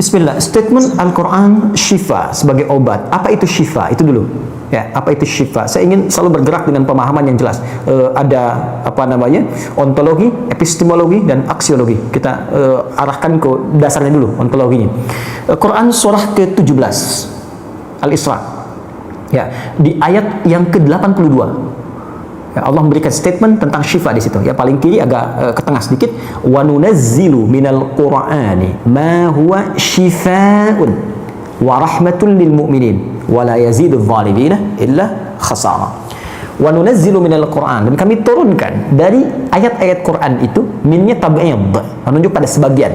Bismillah, statement Al-Quran syifa sebagai obat. Apa itu syifa? Itu dulu. Ya, apa itu syifa? Saya ingin selalu bergerak dengan pemahaman yang jelas. Ada apa namanya? Ontologi, epistemologi, dan aksiologi. Kita arahkan ke dasarnya dulu, ontologinya. Quran surah ke-17 Al-Isra. Ya, di ayat yang ke-82. Ya, Allah memberikan statement tentang syifa di situ. Ya, paling kiri agak ke tengah sedikit. Wa nunazzilu minal Qur'ani ma huwa syifaa'un wa rahmatun lil mu'minin wa la yazidudz zalimina illa khasara. Wa nunazzilu minal Qur'an, dan kami turunkan dari ayat-ayat Quran itu, minnya tab'id, menunjuk pada sebagian.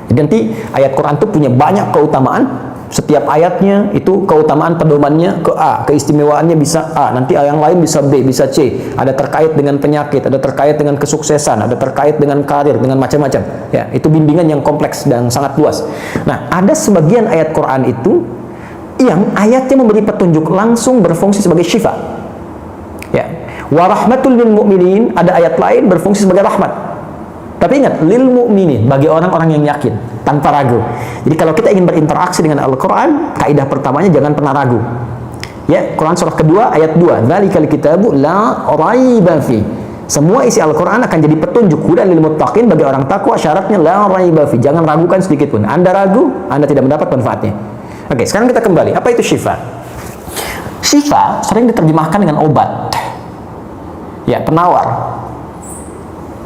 Jadi nanti ayat Quran itu punya banyak keutamaan. Setiap ayatnya itu keutamaan pedomannya ke A, keistimewaannya bisa A, nanti yang lain bisa B, bisa C. Ada terkait dengan penyakit, ada terkait dengan kesuksesan, ada terkait dengan karir, dengan macam-macam. Ya, itu bimbingan yang kompleks dan sangat luas. Nah, ada sebagian ayat Quran itu yang ayatnya memberi petunjuk langsung, berfungsi sebagai syifa. Ya, wa rahmatul lil mu'minin, ada ayat lain berfungsi sebagai rahmat. Tapi ingat, lil mu'minin, bagi orang-orang yang yakin, tanpa ragu. Jadi kalau kita ingin berinteraksi dengan Al-Quran, kaidah pertamanya jangan pernah ragu. Ya, Quran surah kedua ayat 2, dzalikal kitabu la raiba fi. Semua isi Al-Quran akan jadi petunjuk hudan lil muttaqin, bagi orang takwa. Syaratnya la raiba fi, jangan ragukan sedikit pun. Anda ragu, Anda tidak mendapat manfaatnya. Oke, sekarang kita kembali. Apa itu syifa? Syifa sering diterjemahkan dengan obat. Ya, penawar.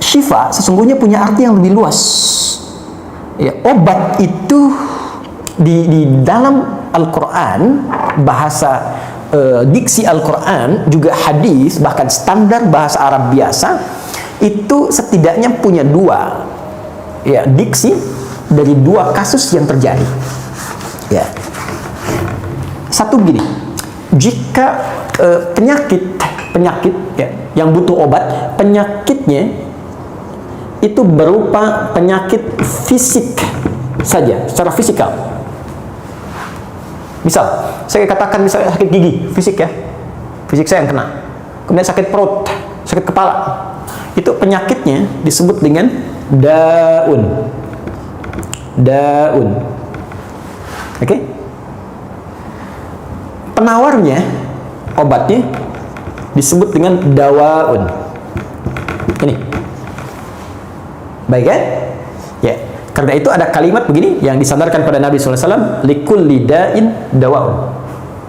Syifa sesungguhnya punya arti yang lebih luas. Ya, obat itu di dalam Al-Quran, bahasa diksi Al-Quran, juga hadis, bahkan standar bahasa Arab biasa, itu setidaknya punya dua, ya, diksi dari dua kasus yang terjadi. Ya. Satu begini, jika penyakit ya, yang butuh obat, penyakitnya itu berupa penyakit fisik saja, secara fisikal. Misal, saya katakan misalnya sakit gigi, fisik ya, fisik saya yang kena. Kemudian sakit perut, sakit kepala. Itu penyakitnya disebut dengan daun. Daun. Oke? Penawarnya, obatnya disebut dengan dawaun. Ini. Baik kan? Ya. Karena itu ada kalimat begini yang disandarkan pada Nabi SAW, likulli da'in dawa'un.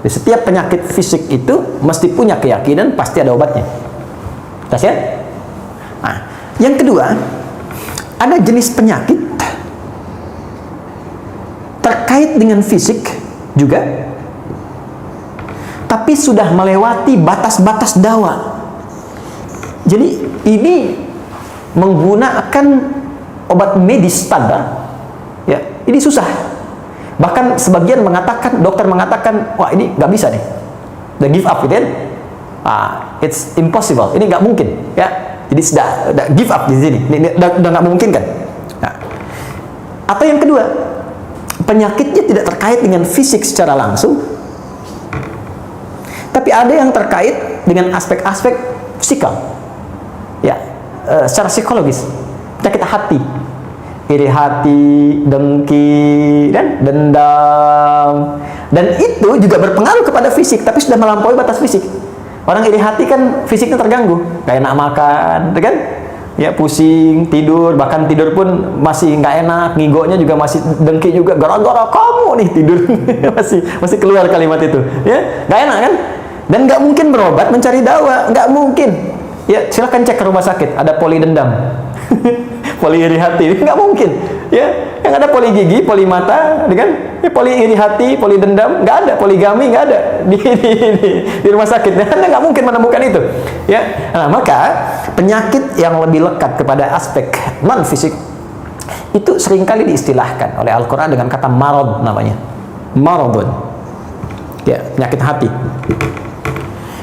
Di setiap penyakit fisik itu mesti punya keyakinan pasti ada obatnya. Jelas ya? Nah, yang kedua, ada jenis penyakit terkait dengan fisik juga, tapi sudah melewati batas-batas dawa. Jadi ini menggunakan obat medis standar, ya, ini susah. Bahkan sebagian mengatakan, dokter mengatakan, wah ini nggak bisa nih, udah give up gitu kan? It's impossible, ini nggak mungkin, ya. Jadi sudah give up di sini, ini udah nggak mungkin kan? Nah, atau yang kedua, penyakitnya tidak terkait dengan fisik secara langsung, tapi ada yang terkait dengan aspek-aspek psikal, ya. Secara psikologis, penyakit hati, iri hati, dengki, dan dendam, dan itu juga berpengaruh kepada fisik, tapi sudah melampaui batas fisik. Orang iri hati kan fisiknya terganggu, gak enak makan, kan? Ya, pusing, tidur, bahkan tidur pun masih nggak enak, ngigonya juga masih, dengki juga, gara-gara kamu nih tidur. masih keluar kalimat itu, ya, nggak enak kan? Dan nggak mungkin berobat mencari dawa, nggak mungkin. Ya, silahkan cek ke rumah sakit, ada poli dendam, poli iri hati, nggak mungkin. Ya, yang ada poli gigi, poli mata, kan? Ya, poli iri hati, poli dendam, nggak ada, poligami nggak ada di rumah sakit. Anda nggak mungkin menemukan itu. Ya, nah, maka penyakit yang lebih lekat kepada aspek non fisik itu seringkali diistilahkan oleh Al-Quran dengan kata marad, namanya maradun. Ya, penyakit hati.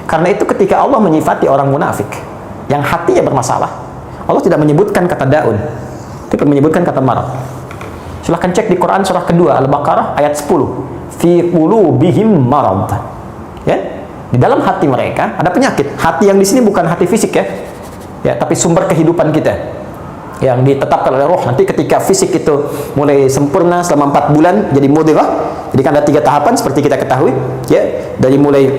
Karena itu ketika Allah menyifati orang munafik yang hatinya bermasalah, Allah tidak menyebutkan kata daun, tapi menyebutkan kata marad. Silahkan cek di Quran surah kedua Al-Baqarah ayat 10, fi qulubihim marad. Ya, di dalam hati mereka ada penyakit. Hati yang di sini bukan hati fisik ya, ya, tapi sumber kehidupan kita. yang ditetapkan oleh roh. Nanti ketika fisik itu mulai sempurna selama 4 bulan jadi mudghah. Jadi kan ada 3 tahapan seperti kita ketahui, ya. Dari mulai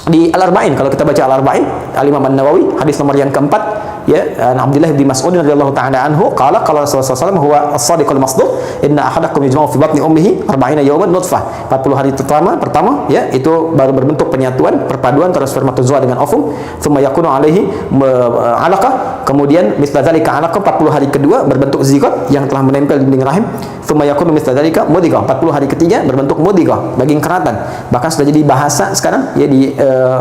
di Al-Arba'in, kalau kita baca Al-Arba'in Al-Imam An-Nawawi, hadis nomor yang keempat, ya, Abdullah bin Mas'ud radhiyallahu ta'ala anhu qala Rasulullah SAW huwa as-sadiqul masduq inna ahadakum yujma'u fi batni ummihi 40 yawman nutfah. 40 hari pertama, ya, itu baru berbentuk penyatuan, perpaduan antara spermatozoa dengan ovum, thumma yakunu alaihi alaqah, kemudian misla dzalika alaqah, 40 hari kedua berbentuk zigot yang telah menempel di dinding rahim, thumma yakunu misla dzalika mudghah, 40 hari ketiga berbentuk mudghah, daging keratan. Bahkan sudah jadi bahasa sekarang, ya, di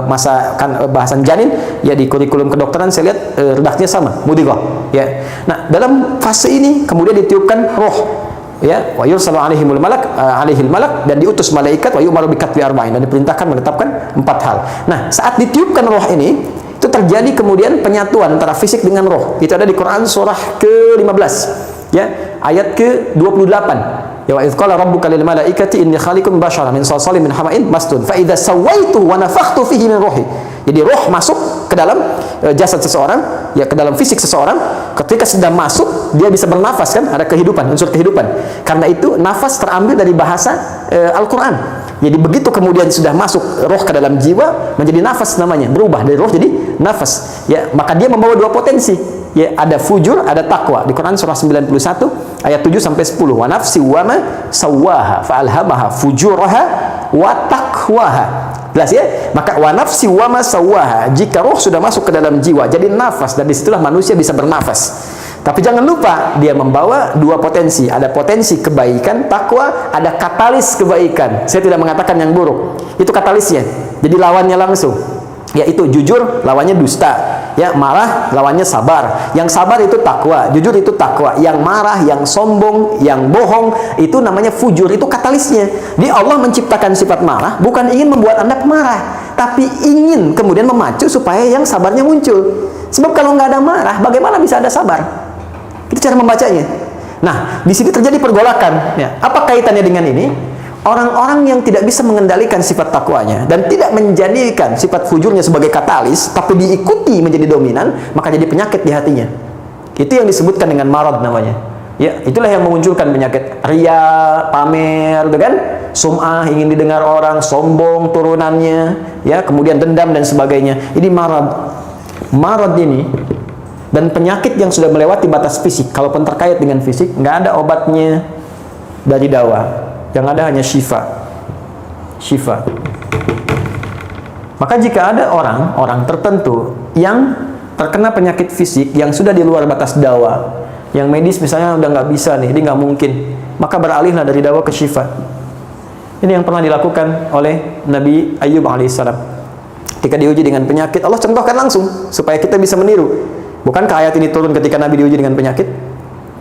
masa kan bahasan janin, ya, di kurikulum kedokteran saya lihat redaknya sama, mudghah, ya. Nah, dalam fase ini kemudian ditiupkan roh, ya, wa yursalu alaihimul malak, alaihil malak, dan diutus malaikat, wa yu'maru bikatbi arba'in, dan diperintahkan menetapkan 4 hal. Nah, saat ditiupkan roh ini, itu terjadi kemudian penyatuan antara fisik dengan roh. Itu ada di Quran surah ke-15, ya, ayat ke-28. Ya, wa idz qala rabbuka lil malaikati inni khaliqun basyaran min salsalin min hama'in masdud fa idza sawaituhu wa nafakhtu fihi min ruhi. Jadi roh masuk ke dalam jasad seseorang, ya, ke dalam fisik seseorang. Ketika sudah masuk, dia bisa bernafas, kan, ada kehidupan, unsur kehidupan. Karena itu nafas terambil dari bahasa Al-Qur'an. Jadi begitu kemudian sudah masuk roh ke dalam jiwa, menjadi nafas namanya, berubah dari roh jadi nafas, ya. Maka dia membawa 2 potensi, ya, ada fujur, ada takwa. Di Quran surah 91 ayat 7 sampai 10. Wa nafsi wa ma sawwaha fa alhamaha fujuraha wa taqwaha. Jelas, ya? Maka wa nafsi wa ma sawwaha, jika roh sudah masuk ke dalam jiwa jadi nafas, dan disitulah manusia bisa bernafas. Tapi jangan lupa dia membawa 2 potensi, ada potensi kebaikan, takwa, ada katalis kebaikan. Saya tidak mengatakan yang buruk, itu katalisnya. Jadi lawannya langsung, yaitu jujur lawannya dusta, ya, marah lawannya sabar. Yang sabar itu takwa, jujur itu takwa. Yang marah, yang sombong, yang bohong, itu namanya fujur, itu katalisnya. Di Allah menciptakan sifat marah bukan ingin membuat Anda pemarah, tapi ingin kemudian memacu supaya yang sabarnya muncul. Sebab kalau nggak ada marah, bagaimana bisa ada sabar? Itu cara membacanya. Nah, di sini terjadi pergolakan, ya. Apa kaitannya dengan ini? Orang-orang yang tidak bisa mengendalikan sifat takwanya dan tidak menjadikan sifat fujurnya sebagai katalis, tapi diikuti menjadi dominan, maka jadi penyakit di hatinya. Itu yang disebutkan dengan marad namanya. Ya, itulah yang memunculkan penyakit riya, pamer, gitu kan? Sum'ah, ingin didengar orang, sombong turunannya, ya, kemudian dendam dan sebagainya. Ini marad. Marad ini dan penyakit yang sudah melewati batas fisik, kalaupun terkait dengan fisik, nggak ada obatnya dari dawa. Yang ada hanya syifa. Maka jika ada orang tertentu yang terkena penyakit fisik yang sudah di luar batas dawa, yang medis misalnya udah nggak bisa nih, ini nggak mungkin, maka beralihlah dari dawa ke syifa. Ini yang pernah dilakukan oleh Nabi Ayyub alaihissalam. Ketika diuji dengan penyakit, Allah contohkan langsung supaya kita bisa meniru. Bukankah ayat ini turun ketika Nabi diuji dengan penyakit?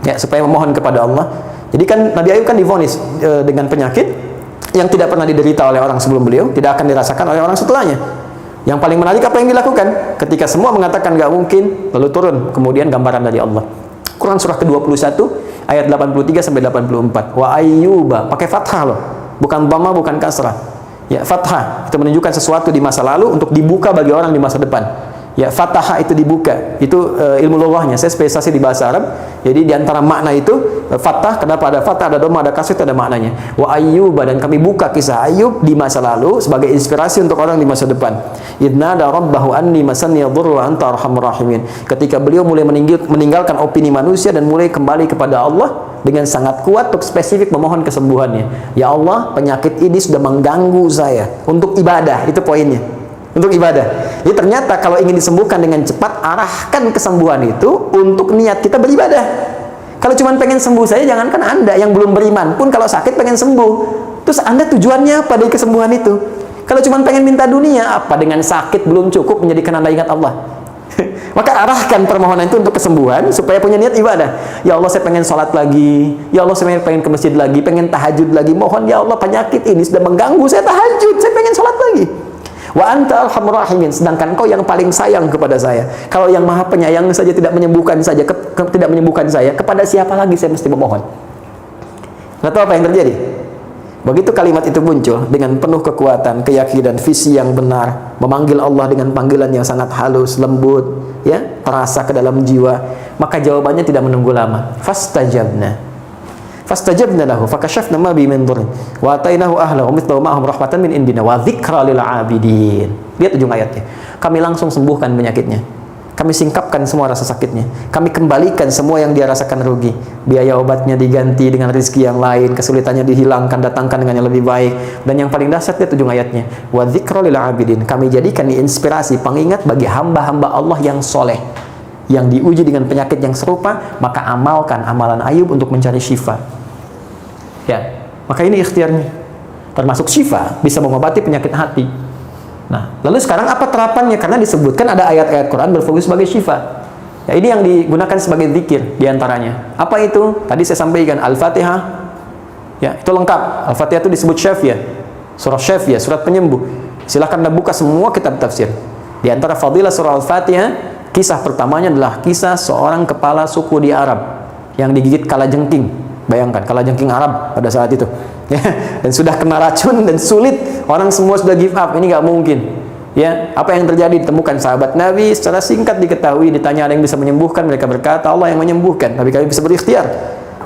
Ya, supaya memohon kepada Allah. Jadi kan Nabi Ayub kan divonis dengan penyakit yang tidak pernah diderita oleh orang sebelum beliau, tidak akan dirasakan oleh orang setelahnya. Yang paling menarik apa yang dilakukan? Ketika semua mengatakan nggak mungkin, lalu turun kemudian gambaran dari Allah. Quran surah ke-21 ayat 83 sampai 84. Wa ayyuba, pakai fathah loh, bukan dhamma, bukan kasrah. Ya, fathah itu menunjukkan sesuatu di masa lalu untuk dibuka bagi orang di masa depan. Ya, fataha itu dibuka. Itu ilmu lughahnya. Saya spesialisasi di bahasa Arab. Jadi di antara makna itu fathah, kenapa ada fathah, ada dhamma, ada kasrah, ada maknanya. Wa ayyuba, dan kami buka kisah Ayub di masa lalu sebagai inspirasi untuk orang di masa depan. Idnada rabbahu anni masanni yadhurru wa anta arhamur rahimin. Ketika beliau mulai meninggalkan opini manusia dan mulai kembali kepada Allah dengan sangat kuat untuk spesifik memohon kesembuhannya. Ya Allah, penyakit ini sudah mengganggu saya untuk ibadah. Itu poinnya. Untuk ibadah. Jadi ternyata kalau ingin disembuhkan dengan cepat, arahkan kesembuhan itu untuk niat kita beribadah. Kalau cuma pengen sembuh saja, jangankan Anda yang belum beriman pun kalau sakit pengen sembuh. Terus Anda tujuannya apa dari kesembuhan itu? Kalau cuma pengen minta dunia, apa dengan sakit belum cukup menjadikan Anda ingat Allah? Maka arahkan permohonan itu untuk kesembuhan supaya punya niat ibadah. Ya Allah, saya pengen sholat lagi. Ya Allah, saya pengen ke masjid lagi, pengen tahajud lagi. Mohon ya Allah, penyakit ini sudah mengganggu saya tahajud, saya pengen sholat lagi. Wa anta arhamur rahimin, sedangkan Engkau yang paling sayang kepada saya. Kalau yang Maha Penyayang saja tidak menyembuhkan kepada siapa lagi saya mesti memohon? Nggak tahu apa yang terjadi. Begitu kalimat itu muncul dengan penuh kekuatan, keyakinan, visi yang benar, memanggil Allah dengan panggilan yang sangat halus, lembut, ya, terasa ke dalam jiwa, maka jawabannya tidak menunggu lama. Fastajabna lahu fakashafna ma bi min dhurr wa atainahu ahlahu mithlahu ma'ahum rahmatan min indina wa dzikra lil 'abidin. Lihat ujung ayatnya. Kami langsung sembuhkan penyakitnya. Kami singkapkan semua rasa sakitnya. Kami kembalikan semua yang dia rasakan rugi. Biaya obatnya diganti dengan rezeki yang lain, kesulitannya dihilangkan, datangkan dengan yang lebih baik. Dan yang paling dahsyat, lihat ujung ayatnya. Wa dzikra lil 'abidin. Kami jadikan ini inspirasi, pengingat bagi hamba-hamba Allah yang soleh, yang diuji dengan penyakit yang serupa, maka amalkan amalan Ayub untuk mencari syifa. Ya, maka ini ikhtiarnya. Termasuk syifa, bisa mengobati penyakit hati. Nah, lalu sekarang apa terapannya? Karena disebutkan ada ayat-ayat Quran berfokus sebagai syifa. Ya, ini yang digunakan sebagai zikir diantaranya. Apa itu? Tadi saya sampaikan Al-Fatihah. Ya, itu lengkap. Al-Fatihah itu disebut syafiyah. Surah syafiyah, surat penyembuh. Silahkan Anda buka semua kitab tafsir. Di antara fadilah surah Al-Fatihah, kisah pertamanya adalah kisah seorang kepala suku di Arab yang digigit kalajengking. Bayangkan, kalajengking Arab pada saat itu, ya, dan sudah kena racun dan sulit, orang semua sudah give up, ini nggak mungkin. Ya, apa yang terjadi? Ditemukan sahabat Nabi, secara singkat diketahui, ditanya ada yang bisa menyembuhkan, mereka berkata Allah yang menyembuhkan, tapi kami bisa berikhtiar.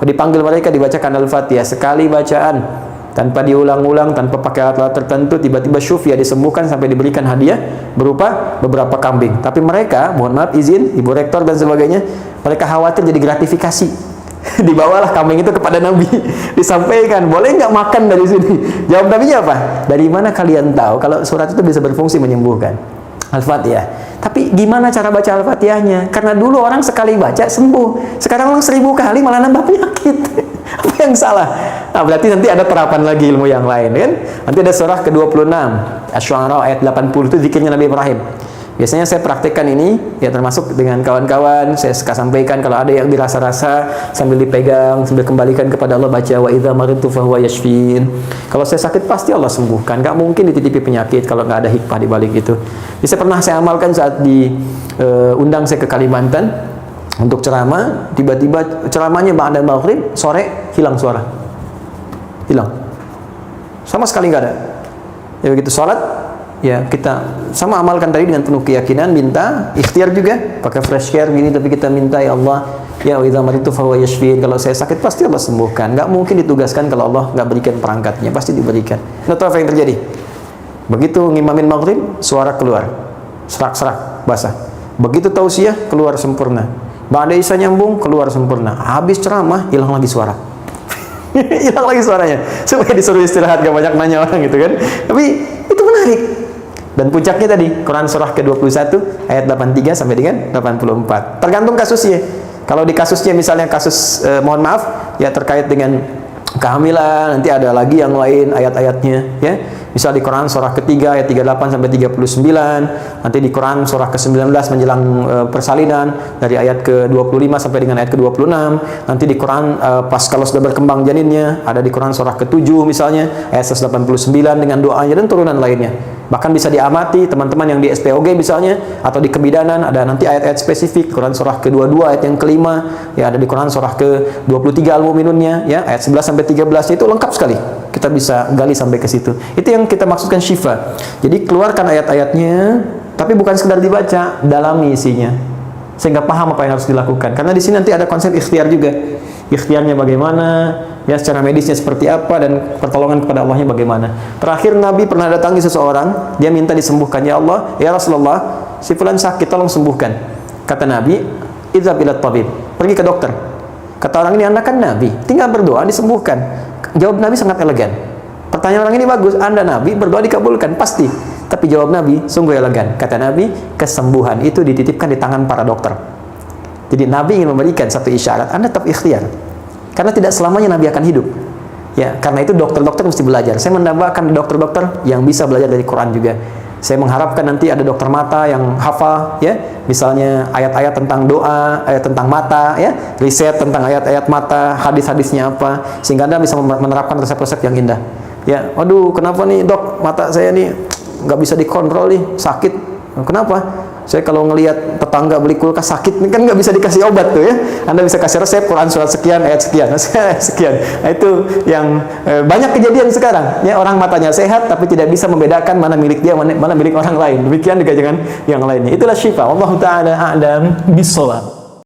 Dipanggil mereka, dibacakan Al-Fatihah sekali bacaan, tanpa diulang-ulang, tanpa pakai alat-alat tertentu, tiba-tiba syufia disembuhkan sampai diberikan hadiah berupa beberapa kambing. Tapi mereka, mohon maaf izin, Ibu Rektor dan sebagainya, mereka khawatir jadi gratifikasi. Dibawalah kambing itu kepada Nabi, disampaikan, boleh nggak makan dari sini? Jawab Nabi-nya apa? Dari mana kalian tahu kalau surat itu bisa berfungsi menyembuhkan? Al-Fatihah. Tapi gimana cara baca Al-Fatihahnya? Karena dulu orang sekali baca sembuh, sekarang orang 1000 kali malah nambah penyakit. Apa yang salah? Nah, berarti nanti ada terapan lagi ilmu yang lain, kan? Nanti ada surah ke-26 Asy-Syu'ara ayat 80, itu zikirnya Nabi Ibrahim. Biasanya saya praktekkan ini, ya, termasuk dengan kawan-kawan, saya suka sampaikan kalau ada yang dirasa-rasa sambil dipegang, sambil kembalikan kepada Allah, baca wa idza maridtu fahuwa yashfin. Kalau saya sakit pasti Allah sembuhkan. Gak mungkin dititipi penyakit kalau nggak ada hikmah di balik itu. Bisa pernah saya amalkan saat diundang saya ke Kalimantan untuk ceramah, tiba-tiba ceramahnya ba'da maghrib, sore hilang suara. Hilang. Sama sekali nggak ada. Ya begitu sholat, ya kita sama amalkan tadi dengan penuh keyakinan, minta ikhtiar juga, pakai fresh care gini, tapi kita minta, ya Allah, ya wa idza maridtu fahuwa yashfin. Kalau saya sakit pasti Allah sembuhkan. Nggak mungkin ditugaskan kalau Allah nggak berikan perangkatnya, pasti diberikan. Nah, tahu apa yang terjadi? Begitu ngimamin maghrib, suara keluar, serak-serak basah. Begitu tausiah, keluar sempurna. Ba'da isya nyambung, keluar sempurna. Habis ceramah, hilang lagi suara. Hilang lagi suaranya. Supaya disuruh istirahat, gak banyak nanya orang gitu kan. Tapi itu menarik. Dan puncaknya tadi, Quran surah ke-21 ayat 83 sampai dengan 84. Tergantung kasusnya. Kalau di kasusnya misalnya kasus mohon maaf ya terkait dengan kehamilan, nanti ada lagi yang lain ayat-ayatnya, ya. Misal di Quran surah ketiga ayat 38 sampai 39, nanti di Quran surah ke-19 menjelang persalinan dari ayat ke-25 sampai dengan ayat ke-26, nanti di Quran pas kalau sudah berkembang janinnya, ada di Quran surah ke-7 misalnya ayat 189 dengan doanya dan turunan lainnya. Bahkan bisa diamati teman-teman yang di SPOG misalnya atau di kebidanan, ada nanti ayat-ayat spesifik. Quran surah ke-22 ayat yang kelima, ya, ada di Quran surah ke-23 Al-Mu'minunnya, ya, ayat 11 sampai 13 itu lengkap sekali. Kita bisa gali sampai ke situ. Itu yang kita maksudkan syifa. Jadi keluarkan ayat-ayatnya, tapi bukan sekedar dibaca, dalami isinya sehingga paham apa yang harus dilakukan. Karena di sini nanti ada konsep ikhtiar juga. Ikhtiarnya bagaimana, ya, secara medisnya seperti apa, dan pertolongan kepada Allahnya bagaimana. Terakhir Nabi pernah datangi seseorang, dia minta disembuhkan, ya Allah, ya Rasulullah, si fulan sakit, tolong sembuhkan. Kata Nabi, idzhab ilat tabib, pergi ke dokter. Kata orang ini, Anda kan Nabi, tinggal berdoa disembuhkan. Jawab Nabi sangat elegan. Pertanyaan orang ini bagus, Anda Nabi, berdoa dikabulkan, pasti. Tapi jawab Nabi sungguh elegan. Kata Nabi, kesembuhan itu dititipkan di tangan para dokter. Jadi Nabi ingin memberikan satu isyarat, Anda tetap ikhtiar. Karena tidak selamanya Nabi akan hidup. Ya, karena itu dokter-dokter mesti belajar. Saya menambahkan dokter-dokter yang bisa belajar dari Quran juga. Saya mengharapkan nanti ada dokter mata yang hafal, ya, misalnya ayat-ayat tentang doa, ayat tentang mata, ya, riset tentang ayat-ayat mata, hadis-hadisnya apa, sehingga Anda bisa menerapkan resep-resep yang indah. Ya, waduh, kenapa nih dok, mata saya nih nggak bisa dikontrol nih, sakit. Kenapa? Saya kalau ngelihat tetangga beli kulkas sakit, ini kan nggak bisa dikasih obat tuh ya. Anda bisa kasih resep Quran surat sekian, ayat sekian, sekian. Nah, itu yang banyak kejadian sekarang. Ya, orang matanya sehat tapi tidak bisa membedakan mana milik dia, mana milik orang lain. Demikian juga dengan yang lainnya. Itulah syifa. Wallahu taala a'lam bishawab.